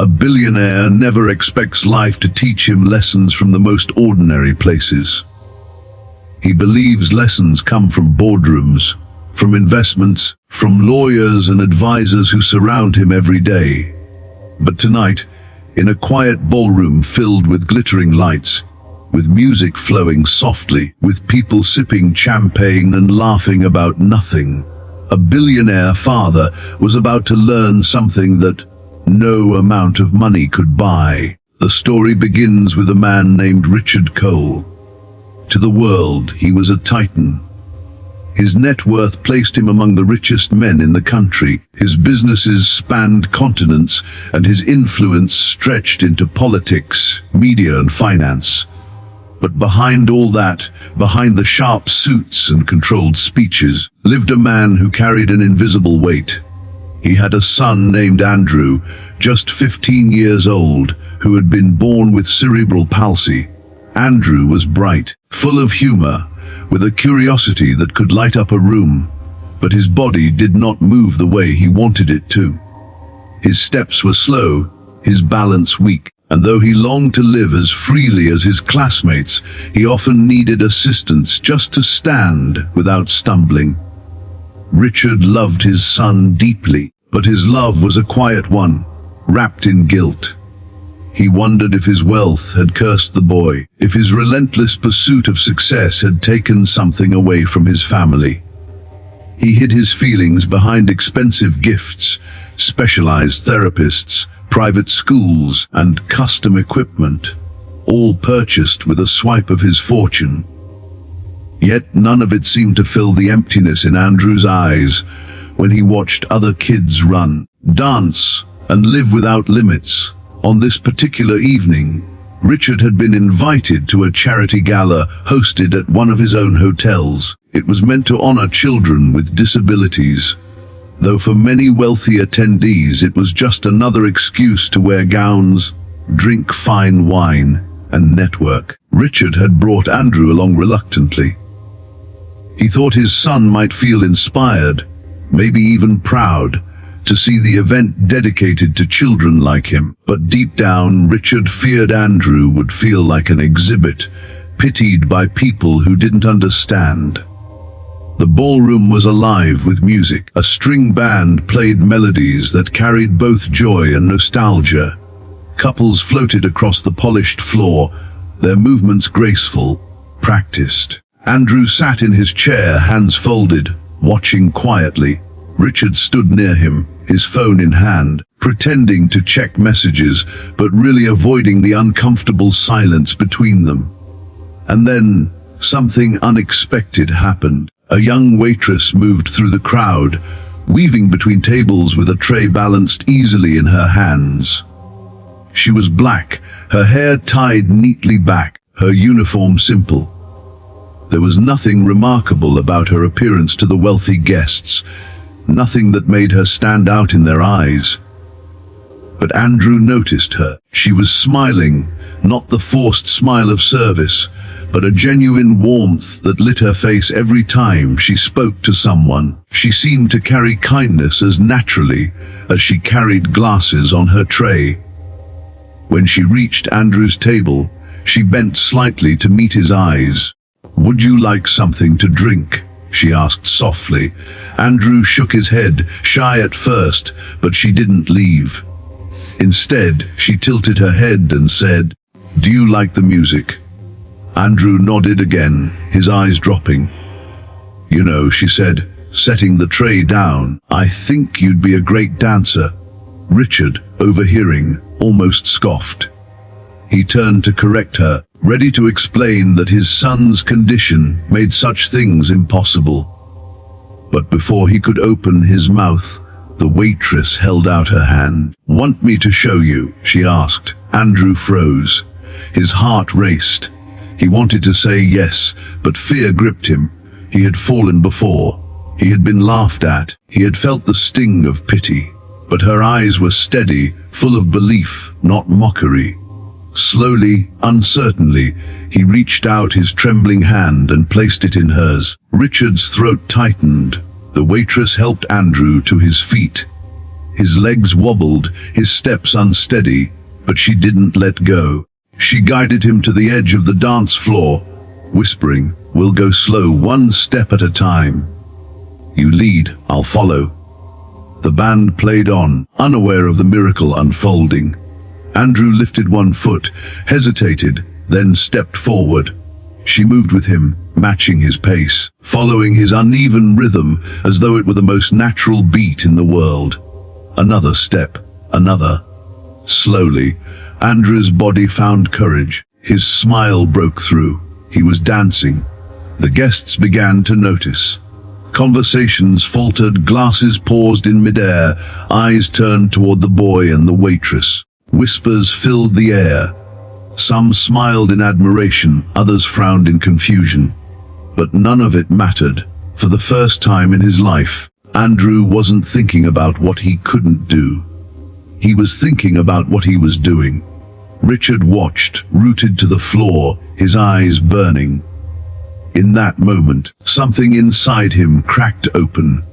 A billionaire never expects life to teach him lessons from the most ordinary places. He believes lessons come from boardrooms, from investments, from lawyers and advisors who surround him every day. But tonight, in a quiet ballroom filled with glittering lights, with music flowing softly, with people sipping champagne and laughing about nothing, a billionaire father was about to learn something that no amount of money could buy. The story begins with a man named Richard Cole. To the world, he was a titan. His net worth placed him among the richest men in the country. His businesses spanned continents, and his influence stretched into politics, media, and finance. But behind all that, behind the sharp suits and controlled speeches, lived a man who carried an invisible weight. He had a son named Andrew, just 15 years old, who had been born with cerebral palsy. Andrew was bright, full of humor, with a curiosity that could light up a room, but his body did not move the way he wanted it to. His steps were slow, his balance weak, and though he longed to live as freely as his classmates, he often needed assistance just to stand without stumbling. Richard loved his son deeply, but his love was a quiet one, wrapped in guilt. He wondered if his wealth had cursed the boy, if his relentless pursuit of success had taken something away from his family. He hid his feelings behind expensive gifts, specialized therapists, private schools, and custom equipment, all purchased with a swipe of his fortune. Yet none of it seemed to fill the emptiness in Andrew's eyes when he watched other kids run, dance, and live without limits. On this particular evening, Richard had been invited to a charity gala hosted at one of his own hotels. It was meant to honor children with disabilities, though for many wealthy attendees it was just another excuse to wear gowns, drink fine wine, and network. Richard had brought Andrew along reluctantly. He thought his son might feel inspired, maybe even proud, to see the event dedicated to children like him. But deep down, Richard feared Andrew would feel like an exhibit, pitied by people who didn't understand. The ballroom was alive with music. A string band played melodies that carried both joy and nostalgia. Couples floated across the polished floor, their movements graceful, practiced. Andrew sat in his chair, hands folded, watching quietly. Richard stood near him, his phone in hand, pretending to check messages, but really avoiding the uncomfortable silence between them. And then, something unexpected happened. A young waitress moved through the crowd, weaving between tables with a tray balanced easily in her hands. She was black, her hair tied neatly back, her uniform simple. There was nothing remarkable about her appearance to the wealthy guests, nothing that made her stand out in their eyes. But Andrew noticed her. She was smiling, not the forced smile of service, but a genuine warmth that lit her face every time she spoke to someone. She seemed to carry kindness as naturally as she carried glasses on her tray. When she reached Andrew's table, she bent slightly to meet his eyes. "Would you like something to drink?" she asked softly. Andrew shook his head, shy at first, but she didn't leave. Instead, she tilted her head and said, "Do you like the music?" Andrew nodded again, his eyes dropping. "You know," she said, setting the tray down, "I think you'd be a great dancer." Richard, overhearing, almost scoffed. He turned to correct her, ready to explain that his son's condition made such things impossible. But before he could open his mouth, the waitress held out her hand. "Want me to show you?" she asked. Andrew froze. His heart raced. He wanted to say yes, but fear gripped him. He had fallen before. He had been laughed at. He had felt the sting of pity. But her eyes were steady, full of belief, not mockery. Slowly, uncertainly, he reached out his trembling hand and placed it in hers. Richard's throat tightened. The waitress helped Andrew to his feet. His legs wobbled, his steps unsteady, but she didn't let go. She guided him to the edge of the dance floor, whispering, "We'll go slow, one step at a time. You lead, I'll follow." The band played on, unaware of the miracle unfolding. Andrew lifted one foot, hesitated, then stepped forward. She moved with him, matching his pace, following his uneven rhythm as though it were the most natural beat in the world. Another step, another. Slowly, Andrew's body found courage. His smile broke through. He was dancing. The guests began to notice. Conversations faltered, glasses paused in midair, eyes turned toward the boy and the waitress. Whispers filled the air. Some smiled in admiration, others frowned in confusion. But none of it mattered. For the first time in his life, Andrew wasn't thinking about what he couldn't do. He was thinking about what he was doing. Richard watched, rooted to the floor, his eyes burning. In that moment, something inside him cracked open.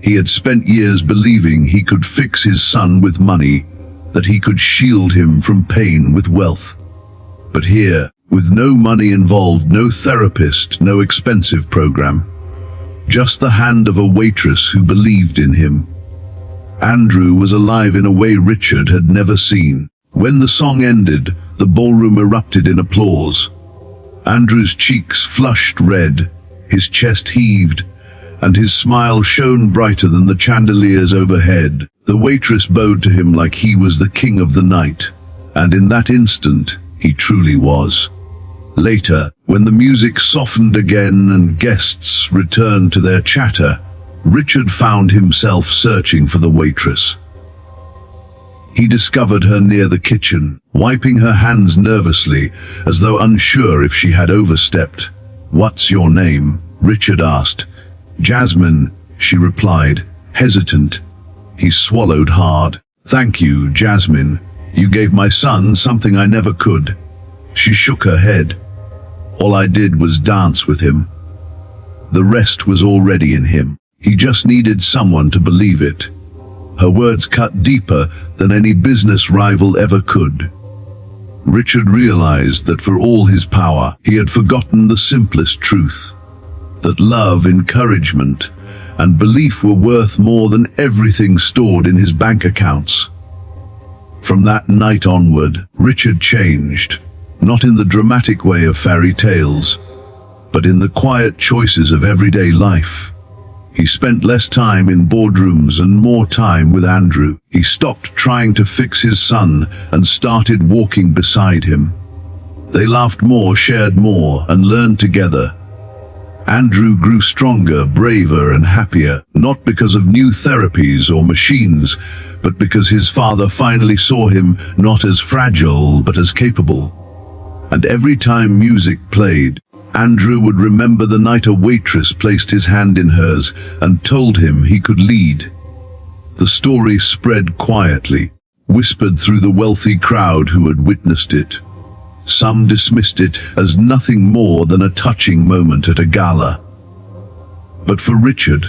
He had spent years believing he could fix his son with money, that he could shield him from pain with wealth. But here, with no money involved, no therapist, no expensive program, just the hand of a waitress who believed in him. Andrew was alive in a way Richard had never seen. When the song ended, the ballroom erupted in applause. Andrew's cheeks flushed red, his chest heaved, and his smile shone brighter than the chandeliers overhead. The waitress bowed to him like he was the king of the night, and in that instant, he truly was. Later, when the music softened again and guests returned to their chatter, Richard found himself searching for the waitress. He discovered her near the kitchen, wiping her hands nervously, as though unsure if she had overstepped. "What's your name?" Richard asked. "Jasmine," she replied, hesitant. He swallowed hard. "Thank you, Jasmine. You gave my son something I never could." She shook her head. "All I did was dance with him. The rest was already in him. He just needed someone to believe it." Her words cut deeper than any business rival ever could. Richard realized that for all his power, he had forgotten the simplest truth, that love, encouragement, and belief were worth more than everything stored in his bank accounts. From that night onward, Richard changed, not in the dramatic way of fairy tales, but in the quiet choices of everyday life. He spent less time in boardrooms and more time with Andrew. He stopped trying to fix his son and started walking beside him. They laughed more, shared more, and learned together. Andrew grew stronger, braver, and happier, not because of new therapies or machines, but because his father finally saw him not as fragile, but as capable. And every time music played, Andrew would remember the night a waitress placed his hand in hers and told him he could lead. The story spread quietly, whispered through the wealthy crowd who had witnessed it. Some dismissed it as nothing more than a touching moment at a gala. But for Richard,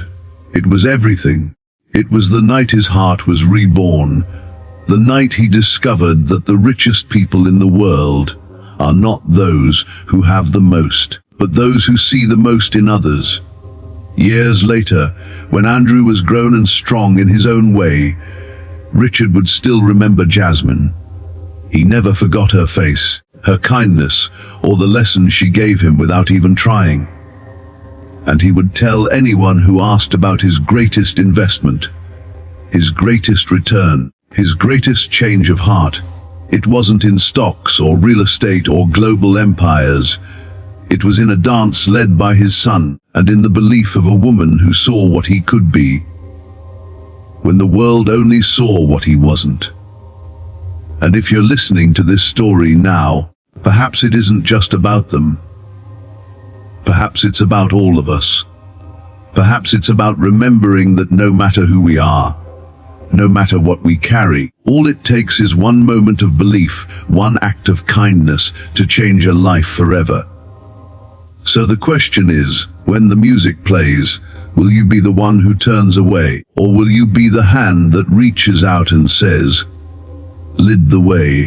it was everything. It was the night his heart was reborn, the night he discovered that the richest people in the world are not those who have the most, but those who see the most in others. Years later, when Andrew was grown and strong in his own way, Richard would still remember Jasmine. He never forgot her face, her kindness, or the lessons she gave him without even trying. And he would tell anyone who asked about his greatest investment, his greatest return, his greatest change of heart. It wasn't in stocks or real estate or global empires. It was in a dance led by his son, and in the belief of a woman who saw what he could be, when the world only saw what he wasn't. And if you're listening to this story now, perhaps it isn't just about them. Perhaps it's about all of us. Perhaps it's about remembering that no matter who we are, no matter what we carry, all it takes is one moment of belief, one act of kindness to change a life forever. So the question is, When the music plays, will you be the one who turns away, or will you be the hand that reaches out and says, "Lead the way"?